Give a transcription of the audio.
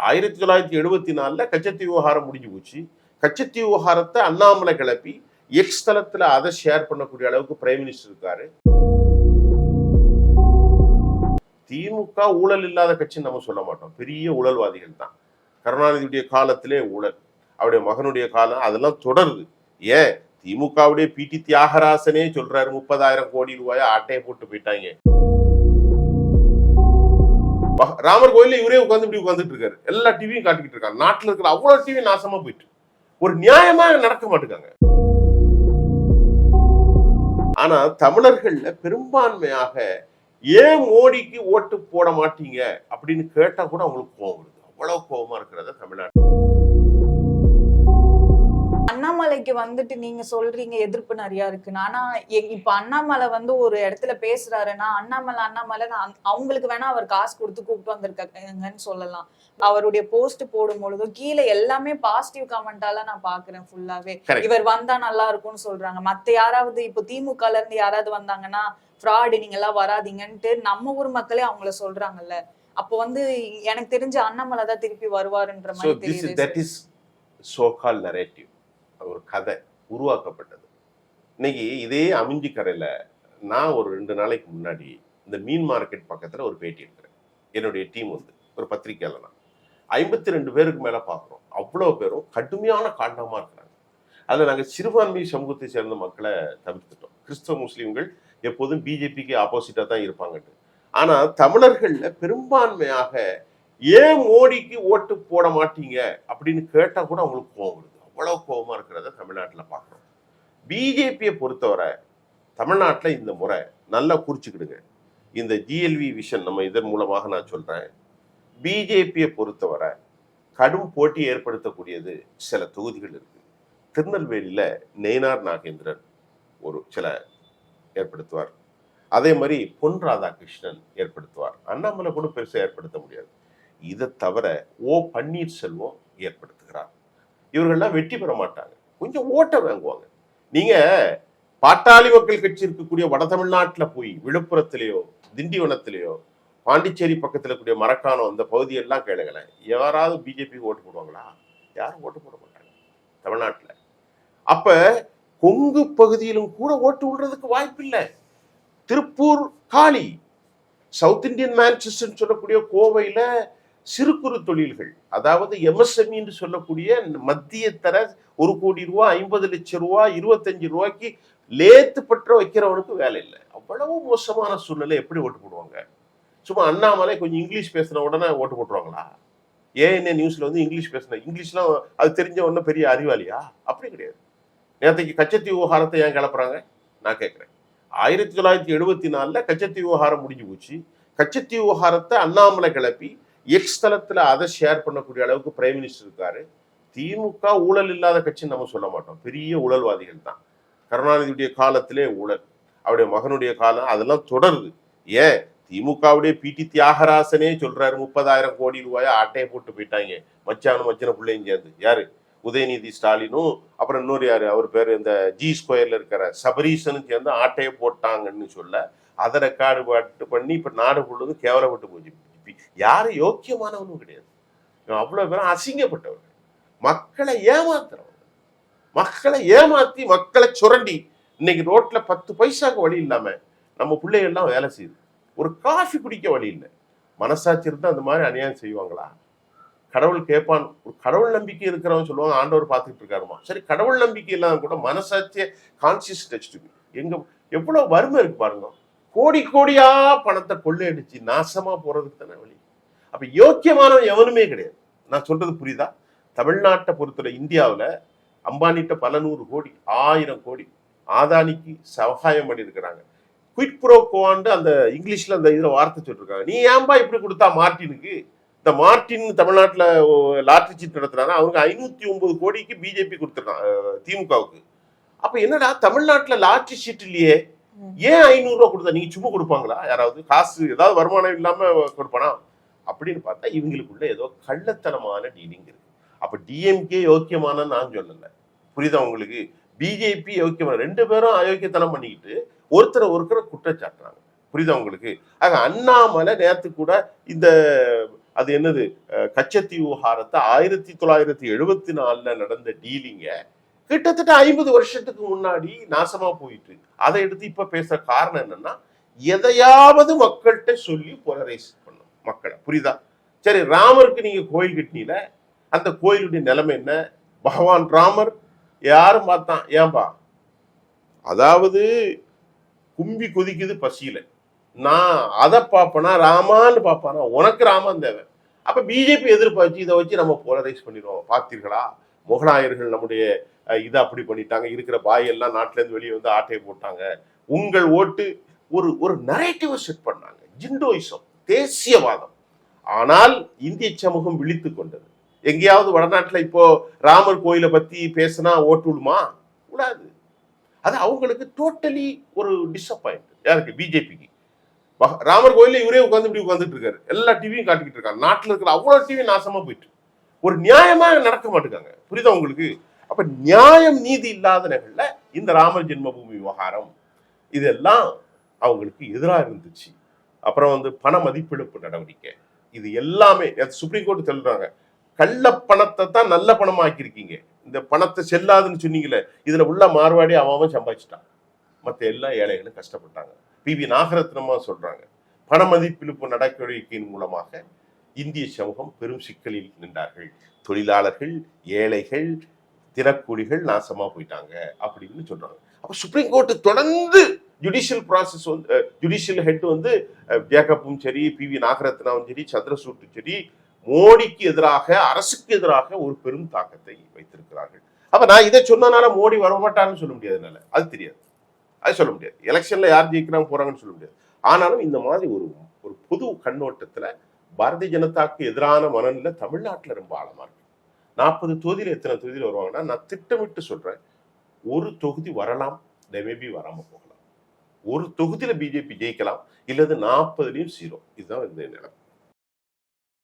1974 கச்சத்தீவு விவகாரம் முடிஞ்சு போச்சு. கச்சத்தீவு விவகாரத்தை அண்ணாமலை கிளப்பி எக்ஸ் தளத்துல அதை ஷேர் பண்ணக்கூடிய அளவுக்கு பிரைம் மினிஸ்டர் இருக்காரு. திமுக ஊழல் இல்லாத கட்சின்னு நம்ம சொல்ல மாட்டோம். பெரிய ஊழல்வாதிகள் தான். கருணாநிதியுடைய காலத்திலே ஊழல், அவருடைய மகனுடைய காலம் அதெல்லாம் தொடருது. ஏன் திமுகவுடைய பிடி தியாகராசனே சொல்றாரு 30,000 கோடி ரூபாய் ஆட்டையை போட்டு போயிட்டாங்க. ராமர் கோயில இவரே உட்கார்ந்துட்டு இருக்காரு. எல்லா டிவியும் காட்டிக்கிட்டு இருக்காங்க. நாட்டுல இருக்கிற அவ்வளவு டிவி நாசமா போயிட்டு ஒரு நியாயமா நடக்க மாட்டேங்காங்க. ஆனா தமிழர்கள்ல பெரும்பான்மையாக ஏன் மோடிக்கு ஓட்டு போட மாட்டீங்க அப்படின்னு கேட்டா கூட அவங்களுக்கு கோவம் வருது. அவ்வளவு கோபமா இருக்கிறத தமிழ்நாடு. அண்ணாமலைக்கு வந்துட்டு நீங்க சொல்றீங்க எதிர்ப்பு நிறைய இருக்குன்னு. ஆனா இப்ப அண்ணாமலை ஒரு இடத்துல பேசுறாருன்னா அண்ணாமலை அவங்களுக்கு வேணா அவர் காசு கொடுத்து கூப்பிட்டு வந்திருக்காங்கன்னு சொல்லலாம். அவருடைய போஸ்ட் போடும் பொழுதும் கீழே எல்லாமே பாசிட்டிவ் கமெண்டால நான் பாக்குறேன். ஃபுல்லாவே இவர் வந்தா நல்லா இருக்கும்னு சொல்றாங்க. மத்த யாராவது இப்போ திமுகல இருந்து யாராவது வந்தாங்கன்னா ஃப்ராடு, நீங்க எல்லாம் வராதிங்கன்ட்டு நம்ம ஊர் மக்களே அவங்கள சொல்றாங்கல்ல. அப்போ எனக்கு தெரிஞ்ச அண்ணாமலை தான் திருப்பி வருவாருன்ற மாதிரி தெரியுது. ஒரு கதை உருவாக்கப்பட்டது. இன்னைக்கு இதே அமிஞ்சி கரையில நான் ஒரு 2 நாளைக்கு முன்னாடி இந்த மீன் மார்க்கெட் பக்கத்துல ஒரு பேட்டி எடுக்கிறேன். என்னுடைய டீம் ஒரு பத்திரிகையாளர் தான். 52 பேருக்கு மேல பாக்குறோம். அவ்வளவு பேரும் கடுமையான காண்டமா இருக்கிறாங்க. அதுல நாங்க சிறுபான்மை சமூகத்தை சேர்ந்த மக்களை தவிர்த்துட்டோம். கிறிஸ்தவ முஸ்லீம்கள் எப்போதும் பிஜேபிக்கு ஆப்போசிட்டா தான் இருப்பாங்கட்டு. ஆனா தமிழர்கள்ல பெரும்பான்மையாக ஏன் மோடிக்கு ஓட்டு போட மாட்டீங்க அப்படின்னு கேட்டா கூட அவங்களுக்கு கோவம் வருது. அவ்வளவு கோபமா இருக்கிறத தமிழ்நாட்டுல பாக்குறோம். பிஜேபியை பொறுத்தவரை தமிழ்நாட்டுல இந்த முறை நல்லா குறிச்சுக்கிடுங்க. இந்த ஜிஎல்வி விஷன் நம்ம இதன் மூலமாக நான் சொல்றேன். பிஜேபியை பொறுத்தவரை கடும் போட்டி ஏற்படுத்தக்கூடியது சில தொகுதிகள் இருக்கு. திருநெல்வேலியில நெய்னார் நாகேந்திரன் ஒரு சில ஏற்படுத்துவார். அதே மாதிரி பொன் ராதாகிருஷ்ணன் ஏற்படுத்துவார். அண்ணாமலை கூட பெருசா ஏற்படுத்த முடியாது. இதை தவிர பன்னீர்செல்வம் ஏற்படுத்துகிறார். இவர்கள்லாம் வெற்றி பெற மாட்டாங்க, கொஞ்சம் ஓட்டை வாங்குவாங்க. நீங்க பாட்டாளி மக்கள் கட்சி இருக்கக்கூடிய வட தமிழ்நாட்டுல போய் விழுப்புரத்திலேயோ திண்டிவனத்திலேயோ பாண்டிச்சேரி பக்கத்துல கூடிய மரக்காணம் அந்த பகுதியெல்லாம் கேளுங்களேன். யாராவது பிஜேபிக்கு ஓட்டு போடுவாங்களா? யாரும் ஓட்டு போட மாட்டாங்க தமிழ்நாட்டுல. அப்ப கொங்கு பகுதியிலும் கூட ஓட்டு விடுறதுக்கு வாய்ப்பு இல்லை. திருப்பூர் காலி, சவுத் இந்தியன் மான்செஸ்டர் சொல்லக்கூடிய கோவையில சிறு குறு தொழில்கள், அதாவது எம்எஸ்எம்இ என்று சொல்லக்கூடிய மத்திய தர 1 கோடி ரூபாய் 50 லட்சம் ரூபாய் 25 ரூபாய்க்கு லேத்து பற்ற வைக்கிறவனுக்கு வேலை இல்லை. அவ்வளவு மோசமான சூழ்நிலை. எப்படி ஓட்டு போடுவாங்க? சும்மா அண்ணாமலை கொஞ்சம் இங்கிலீஷ் பேசின உடனே ஓட்டு போட்டுருவாங்களா? ஏஎன்ஏ நியூஸ்ல இங்கிலீஷ் பேசின, இங்கிலீஷ்லாம் அது தெரிஞ்ச உடனே பெரிய அறிவாளியா? அப்படி கிடையாது. நேற்றுக்கு கச்சத்தீவு விவகாரத்தை ஏன் கிளப்புறாங்க நான் கேட்கிறேன். 1974 கச்சத்தீவு விவகாரம் முடிஞ்சு போச்சு. கச்சத்தீவு விவகாரத்தை அண்ணாமலை கிளப்பி எக்ஸ் தளத்துல அதை ஷேர் பண்ணக்கூடிய அளவுக்கு பிரைம் மினிஸ்டர் இருக்காரு. திமுக ஊழல் இல்லாத கட்சின்னு நம்ம சொல்ல மாட்டோம். பெரிய ஊழல்வாதிகள் தான். கருணாநிதியுடைய காலத்திலே ஊழல், அவருடைய மகனுடைய காலம் அதெல்லாம் தொடருது. ஏன் திமுகவுடைய பிடி தியாகராசனே சொல்றாரு 30,000 கோடி ரூபாய் ஆட்டையை போட்டு போயிட்டாங்க. மச்சானும் மச்சன பிள்ளையும் சேர்ந்து. யாரு? உதயநிதி ஸ்டாலினும் அப்புறம் இன்னொரு யாரு, அவர் பேரு இந்த ஜி ஸ்கொயர்ல இருக்கிற சபரீசனும் சேர்ந்து ஆட்டையை போட்டாங்கன்னு சொல்ல அதை ரெக்கார்டு பண்ணி இப்ப நாடு ஃபுல்லும் கேவலப்பட்டு போச்சு. யாரும் யோக்கியமானவனும் கிடையாது. அவ்வளவு பேரும் அசிங்கப்பட்டவர்கள், மக்களை ஏமாத்துறவங்க, மக்களை ஏமாத்தி மக்களை சுரண்டி இன்னைக்கு ரோட்ல 10 பைசாக்கு வழி இல்லாம நம்ம பிள்ளைகள்லாம் வேலை செய்யுது. ஒரு காஃபி குடிக்க வழி இல்லை. மனசாட்சி இருந்தா அந்த மாதிரி அநியாயம் செய்வாங்களா? கடவுள் கேட்பான். ஒரு கடவுள் நம்பிக்கை இருக்கிறவங்க சொல்லுவாங்க ஆண்டவர் பார்த்துட்டு இருக்காருமா. சரி, கடவுள் நம்பிக்கை இல்லாத கூட மனசாட்சிய கான்சியஸ் டச் எங்க எவ்வளவு வறுமை இருக்கு பாருங்க. கோடி கோடியா பணத்தை கொள்ளையடிச்சு நாசமா போறதுக்கு தானே வழி. அப்ப யோக்கியமானவன் எவனுமே கிடையாது. நான் சொல்றது புரியுதா? தமிழ்நாட்டை பொறுத்தவரை இந்தியாவில அம்பானிட்ட பல 100 கோடி 1000 கோடி ஆதானிக்கு சகாயம் பண்ணி இருக்கிறாங்க. குயிட் ப்ரோ கோவாண்டு அந்த இங்கிலீஷ்ல அந்த இதுல வார்த்தை சொல்லிருக்காங்க. நீ ஏன்பா இப்படி கொடுத்தா மார்டினுக்கு? இந்த மார்டின் தமிழ்நாட்டுல லாட்டரி சீட் நடத்துறாங்க. அவனுக்கு 509 கோடிக்கு பிஜேபி கொடுத்துருக்கான் திமுகவுக்கு. அப்ப என்னடா தமிழ்நாட்டுல லாட்டரி சீட் இல்லையே, ஏன் 500 ரூபாய் கொடுத்தா? நீங்க சும்மா கொடுப்பாங்களா? யாராவது காசு ஏதாவது வருமானம் இல்லாம கொடுப்பானா? அப்படின்னு பார்த்தா இவங்களுக்குள்ள ஏதோ கள்ளத்தனமான டீலிங் இருக்கு. அப்ப டிஎம்கே யோக்கியமான நான் சொல்லல, புரியுதா உங்களுக்கு? பிஜேபி யோக்கியமான, 2 பேரும் அயோக்கியத்தனம் பண்ணிக்கிட்டு ஒருத்தரை குற்றச்சாட்டுறாங்க. புரியுதா உங்களுக்கு? ஆக அண்ணாமலை நேற்று கூட இந்த அது என்னது கச்சத்தீவு விவகாரத்தை 1974 நடந்த டீலிங்க கிட்டத்தட்ட 50 வருஷத்துக்கு முன்னாடி நாசமா போயிட்டு அதை எடுத்து இப்ப பேசுற காரணம் என்னன்னா எதையாவது மக்கள்கிட்ட சொல்லி போலரைஸ் பண்ணும் மக்களை. புரியுதா? சரி, ராமருக்கு நீங்க கோயில் கட்டினீல, அந்த கோயிலுடைய நிலைமை என்ன? பகவான் ராமர் யாரும் பார்த்தான்? ஏன்பா, அதாவது கும்பி கொதிக்குது பசியில, நான் அதை பார்ப்பனா ராமான்னு பார்ப்பானா? உனக்கு ராமன் தேவை. அப்ப பிஜேபி எதிர்பார்த்து இதை வச்சு நம்ம போலரைஸ் பண்ணிடுவோம். பார்த்தீர்களா, முகலாயர்கள் நம்முடைய இதை அப்படி பண்ணிட்டாங்க, இருக்கிற பாய் எல்லாம் நாட்டில இருந்து வெளியே வந்து ஆட்டையை போட்டாங்க, உங்கள் ஓட்டு ஒரு ஒரு நரேட்டிவ் செட் பண்ணாங்க. ஜிண்டோயிசம், தேசியவாதம். ஆனால் இந்திய சமூகம் விழித்து கொண்டது. எங்கேயாவது வடநாட்டுல இப்போ ராமர் கோயிலை பத்தி பேசினா ஓட்டு விடுமா? கூடாது. அது அவங்களுக்கு டோட்டலி ஒரு டிசப்பாயிண்ட். யாருக்கு? பிஜேபிக்கு. ராமர் கோயில இவரே உட்காந்து இப்படி உட்காந்துட்டு இருக்காரு, எல்லா டிவியும் காட்டிக்கிட்டு இருக்காங்க, நாட்டில் இருக்கிற அவ்வளவு டிவி நாசமா போயிட்டு ஒரு நியாயமா நடக்க மாட்டேங்காங்க. புரியுதா உங்களுக்கு? அப்ப நியாயம் நீதி இல்லாத நிகழ்ல இந்த ராமர் ஜென்மபூமி விவகாரம் இதெல்லாம் அவங்களுக்கு எதிராக இருந்துச்சு. அப்புறம் வந்து பண மதிப்பிழப்பு நடவடிக்கை, இது எல்லாமே சுப்ரீம் கோர்ட் சொல்றாங்க, கள்ள பணத்தை தான் நல்ல பணமா ஆக்கியிருக்கீங்க, இந்த பணத்தை செல்லாதுன்னு சொன்னீங்களே, இதுல உள்ள மார்வாடி அவன் சம்பாதிச்சிட்டான், மற்ற எல்லா ஏழைகளும் கஷ்டப்பட்டாங்க. பி.வி. நாகரத்னமா சொல்றாங்க, பண மதிப்பிழப்பு நடவடிக்கையின் மூலமாக இந்திய சமூகம் பெரும் சிக்கலில் நின்றார்கள், தொழிலாளர்கள், ஏழைகள், தினக்கூலிகள் நாசமா போயிட்டாங்க அப்படின்னு சொல்றாங்க. அப்ப சுப்ரீம் கோர்ட் தொடர்ந்து ஜுடிஷியல் ப்ராசஸ் வந்து ஜுடிஷியல் ஹெட் வந்து ஜேக்கப்பும் சரி, பி.வி. நாகரத்னாவும் சரி, சந்திரசூட்டும் சரி, மோடிக்கு எதிராக, அரசுக்கு எதிராக ஒரு பெரும் தாக்கத்தை வைத்திருக்கிறார்கள். அப்ப நான் இதை சொன்னனால மோடி வரமாட்டான்னு சொல்ல முடியாதுனால அது தெரியாது, அது சொல்ல முடியாது. எலெக்ஷன்ல யார் ஜெயிக்கிறாங்க போறாங்கன்னு சொல்ல முடியாது. ஆனாலும் இந்த மாதிரி ஒரு ஒரு பொது கண்ணோட்டத்துல பாரதிய ஜனதாக்கு எதிரான மனநிலை தமிழ்நாட்டில் ரொம்ப ஆழமா இருக்கு. 40 தொகுதியில் எத்தனை தொகுதியில் வருவாங்கன்னா, நான் திட்டமிட்டு சொல்றேன், ஒரு தொகுதி வரலாம், மேபி வராம போகலாம். ஒரு தொகுதியில பிஜேபி ஜெயிக்கலாம், இல்லது 40லயும் 0. இதுதான் இந்த நிலம்.